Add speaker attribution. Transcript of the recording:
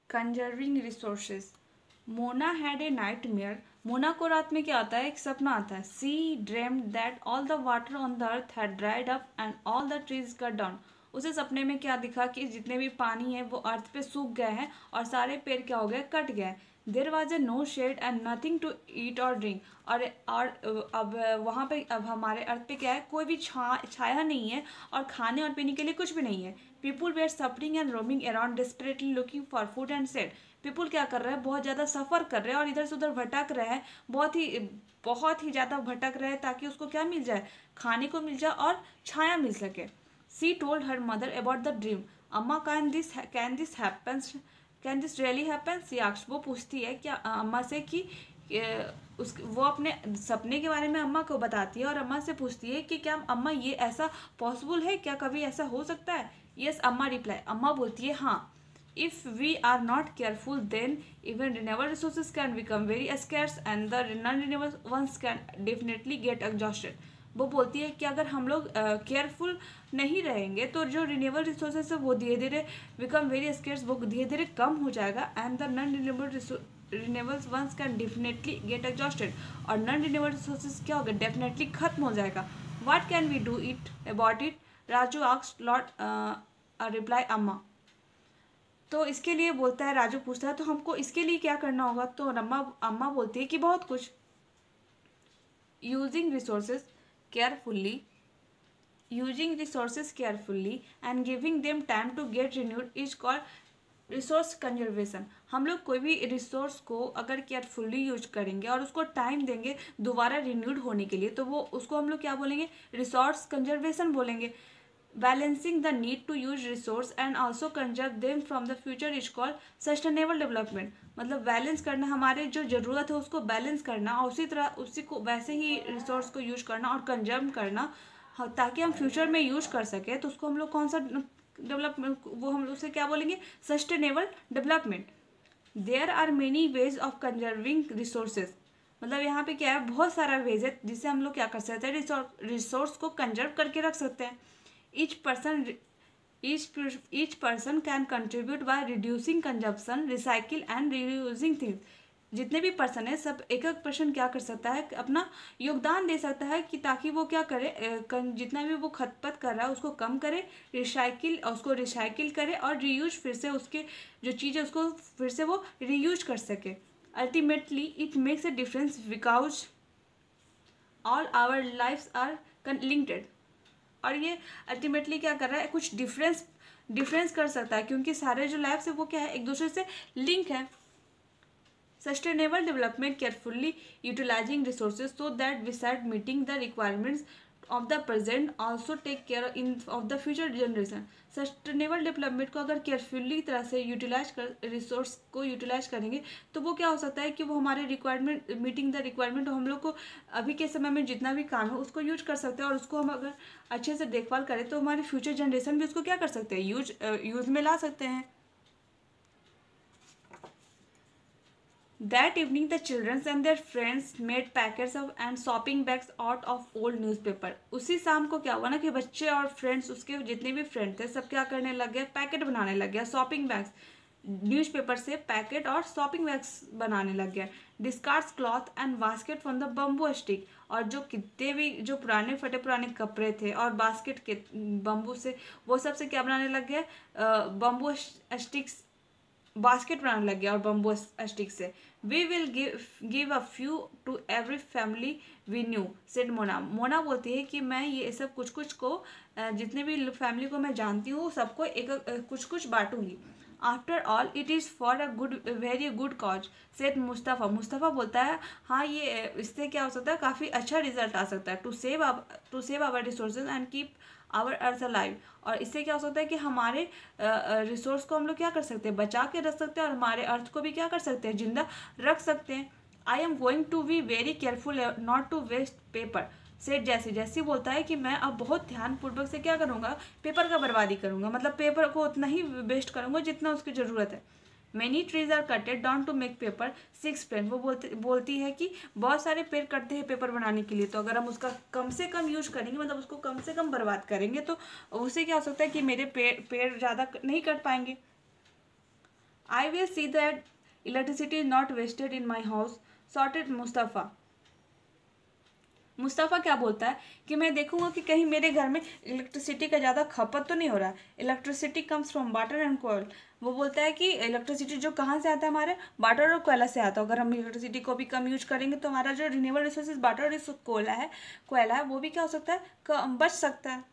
Speaker 1: Conserving resources. Mona had a nightmare. Mona को रात में क्या आता है, एक सपना आता है। She dreamed that all the water on the earth had dried up and all the trees cut down. उसे सपने में क्या दिखा कि जितने भी पानी है वो अर्थ पे सूख गए हैं और सारे पेड़ क्या हो गए, कट गए। There was a no shade and nothing to eat और ड्रिंक। और अब वहाँ पे, अब हमारे अर्थ पे क्या है, कोई भी छाया नहीं है और खाने और पीने के लिए कुछ भी नहीं है। People were suffering and roaming around desperately looking for food and shade. People क्या कर रहे हैं, बहुत ज़्यादा सफ़र कर रहे हैं और इधर से उधर भटक रहे हैं, बहुत ही ज़्यादा भटक रहे हैं ताकि उसको क्या मिल जाए, खाने को मिल जाए और छाया मिल सके। She told her mother about the dream. अम्मा can this really happen, she asked. वो पूछती है क्या अम्मा से कि वो अपने सपने के बारे में अम्मा को बताती है और अम्मा से पूछती है कि क्या अम्मा ये ऐसा पॉसिबल है, क्या कभी ऐसा हो सकता है। यस अम्मा रिप्लाई। अम्मा बोलती है हाँ। If we are not careful, then even renewable resources can become very scarce and the non-renewable ones can definitely get exhausted. वो बोलती है कि अगर हम लोग केयरफुल नहीं रहेंगे तो जो रिन्यूएबल रिसोर्सेज है वो धीरे धीरे बिकम वेरी स्केर्स, वो धीरे धीरे कम हो जाएगा। And the non renewable ones can definitely get exhausted. और नॉन रिन्यूएबल रिसोर्सेज क्या होगा, डेफिनेटली खत्म हो जाएगा। What can we do it about it, Raju asked lord replied Amma. तो इसके लिए बोलता है, राजू पूछता है तो हमको इसके लिए क्या करना होगा। तो अम्मा बोलती है कि बहुत कुछ। Using resources carefully and giving them time to get renewed is called resource conservation. हम लोग कोई भी रिसोर्स को अगर केयरफुली यूज करेंगे और उसको टाइम देंगे दोबारा रिन्यूड होने के लिए, तो वो उसको हम लोग क्या बोलेंगे, रिसोर्स कंजर्वेशन बोलेंगे। Balancing the need to use resource and also conserve them from the future is called sustainable development. मतलब बैलेंस करना, हमारे जो ज़रूरत है उसको बैलेंस करना और उसी को वैसे ही रिसोर्स को यूज करना और कंजर्व करना, ताकि हम फ्यूचर में यूज कर सके। तो उसको हम लोग कौन सा डेवलपमेंट, वो हम उसे क्या बोलेंगे, sustainable development. There are many ways of conserving resources. मतलब यहाँ पे क्या है, बहुत सारा वेज है जिससे हम लोग क्या कर सकते हैं, रिसोर्स को कंजर्व करके रख सकते हैं। each person can contribute by reducing consumption, recycle and reusing things. जितने भी पर्सन है सब एक पर्सन क्या कर सकता है, अपना योगदान दे सकता है कि ताकि वो क्या करे, जितना भी वो खपत कर रहा है उसको कम करे, उसको रिसाइकिल करे और रीयूज, फिर से उसके जो चीज़ है उसको फिर से वो रीयूज कर सके। Ultimately it makes a difference because all our lives are linked. और ये अल्टीमेटली क्या कर रहा है, कुछ डिफरेंस कर सकता है क्योंकि सारे जो लाइफ्स है वो क्या है, एक दूसरे से लिंक है। Sustainable development carefully utilising resources so that beside meeting the requirements of the present also take care of the future generation. Sustainable development को अगर केयरफुली तरह से रिसोर्स को यूटिलाइज करेंगे तो वो क्या हो सकता है कि वो हमारे रिक्वायरमेंट, मीटिंग द रिक्वायरमेंट, हम लोग को अभी के समय में जितना भी काम है उसको यूज कर सकते हैं। और उसको हम अगर अच्छे से देखभाल करें तो हमारी फ्यूचर जनरेशन भी उसको क्या कर सकते हैं, यूज में ला सकते हैं। That evening, the children and their friends made packets of and shopping bags out of old newspaper. उसी शाम को क्या हुआ ना कि बच्चे और फ्रेंड्स, उसके जितने भी फ्रेंड थे सब क्या करने लग गए, पैकेट बनाने लग गया, शॉपिंग बैग्स, न्यूज़पेपर से पैकेट और शॉपिंग बैग्स बनाने लग गया। Discards cloth and basket from the bamboo stick. और जो कितने भी जो पुराने फटे पुराने कपड़े थे और बास्केट के बम्बू से, वो सब से क्या बनाने लग गया, बम्बू स्टिक्स, बास्केट बनाने लग गया और बम्बू स्टिक से। We will give a few to every family we knew, said Mona. Mona बोलती है कि मैं ये सब कुछ कुछ को, जितने भी फैमिली को मैं जानती हूँ सबको एक कुछ कुछ बांटूंगी। After all it is for a good, very good cause, said Mustafa. Mustafa बोलता है हाँ ये इससे क्या हो सकता है, काफ़ी अच्छा रिजल्ट आ सकता है। To save our resources and keep our earth alive. और इससे क्या हो सकता है कि हमारे रिसोर्स को हम लोग क्या कर सकते हैं, बचा के रख सकते हैं और हमारे अर्थ को भी क्या कर सकते हैं, जिंदा रख सकते हैं। I am going to be very careful not to waste paper, said Jessie बोलता है कि मैं अब बहुत ध्यानपूर्वक से क्या करूँगा, पेपर का बर्बादी करूँगा, मतलब पेपर को उतना ही वेस्ट करूँगा जितना उसकी ज़रूरत है। Many trees are cutted down to make paper, six pen. वो बोलती है कि बहुत सारे पेड़ कटते हैं पेपर बनाने के लिए, तो अगर हम उसका कम से कम यूज करेंगे, मतलब उसको कम से कम बर्बाद करेंगे तो उससे क्या हो सकता है कि मेरे पेड़ ज़्यादा नहीं कट पाएंगे। I will see that electricity is not wasted in my house, said Mustafa. Mustafa क्या बोलता है कि मैं देखूंगा कि कहीं मेरे घर में इलेक्ट्रिसिटी का ज़्यादा खपत तो नहीं हो रहा है। Electricity comes from water and coal. वो बोलता है कि इलेक्ट्रिसिटी जो कहाँ से आता है, हमारे वाटर और कोयला से आता है। अगर हम इलेक्ट्रिसिटी को भी कम यूज करेंगे तो हमारा जो रिन्यूएबल रिसोर्सेज वाटर और कोयला है वो भी क्या हो सकता है, बच सकता है।